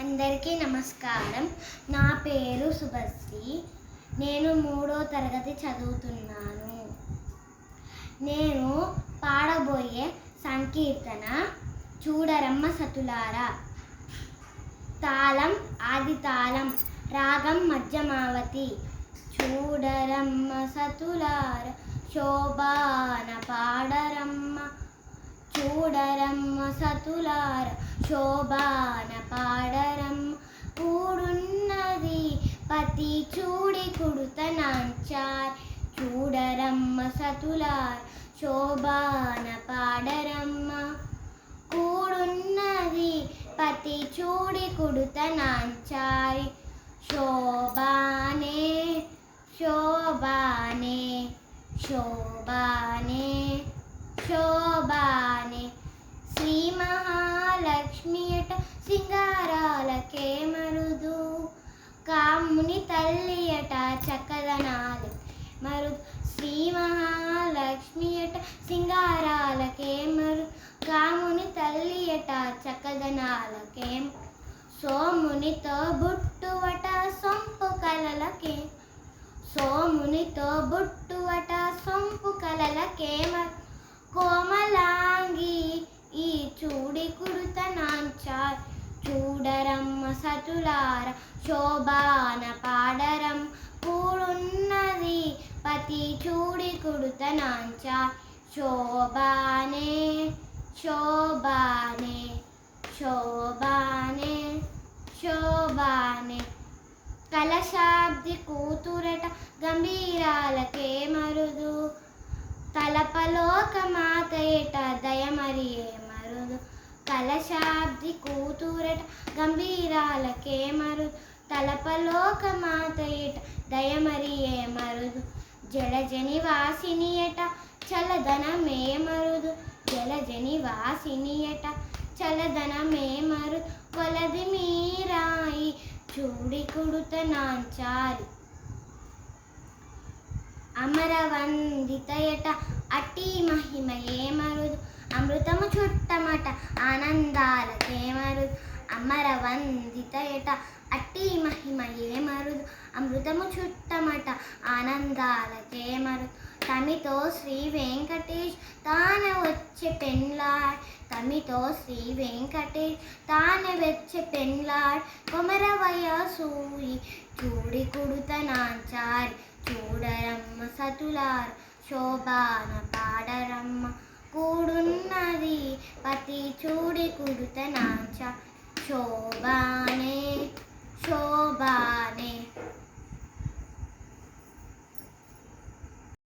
అందరికీ నమస్కారం. నా పేరు సుభశ్రీ. నేను 3వ తరగతి చదువుతున్నాను. నేను పాడబోయే సంకీర్తన చూడరమ్మ సతులారా. తాళం ఆది తాళం, రాగం మధ్యమావతి. చూడరమ్మ సతులార, శోభాన పాడరమ్మ. చూడరమ్మ సతులార, శోభాన పాడరమ్మ. కూడున్నది పతి చూడి కుడుతనాంచార్. చూడరమ్మ సతులార, శోభాన పాడరమ్మ. కూడున్నది పతి చూడి కుడుతనాంచారి. శోభానే శోభానే శోభానే శోభానే. శ్రీ మహాలక్ష్మియట సింగారాలకే మరుదు. కాముని తల్లియట చక్కదనాలు మరుదు. శ్రీ మహాలక్ష్మియట సింగారాలకే మరుదు. కాముని తల్లియట చక్కదనాలకే. సోమునితో బుట్టువట సొంపు కలలకే. సోమునితో బుట్టువట సొంపు కలలకే. కోమలాంగి ఈ చూడి కుడుతనాంచార్. చూడరమ్మ సతులార, శోభాన పాడరం. కూడున్నది పతి చూడి కుడుతనాంచార్. శోభానే శోభానే శోభానే శోభానే. కలశాబ్ది కూతురట గంభీరాలకే మరుదు. తలపలోకమాతయట దయమరియే మరుదు. కలశాబ్ది కూతురట గంభీరాలకే మరుదు. తలపలోకమాతయట దయమరియే మరుదు. జలజని వాసినియట చలదనమే మరుదు. జలజని వాసినియట చలదనమే మరుదు. కొలది మీరాయి చూడి కుడుతనాంచారి. అమరవందితయట అట్టి మహిమయే మరుదు. అమృతము చుట్టమట ఆనందాలకే మరుదు. అమరవందితయట అట్టి మహిమయే మరుదు. అమృతము చుట్టమట ఆనందాలకే మరుదు. తమితో శ్రీ వెంకటేష్ తాన వచ్చే పెన్లాడ్. తమితో శ్రీ వెంకటేష్ తాన వచ్చే పెన్లాడ్. కొమర వయసూయి చూడి కుడుతనాంచారి. చూడరమ్మ సతులార, శోభాన పాడరమ్మ. కూడున్నది పతి చూడి కుడుతనాంచారి. శోభా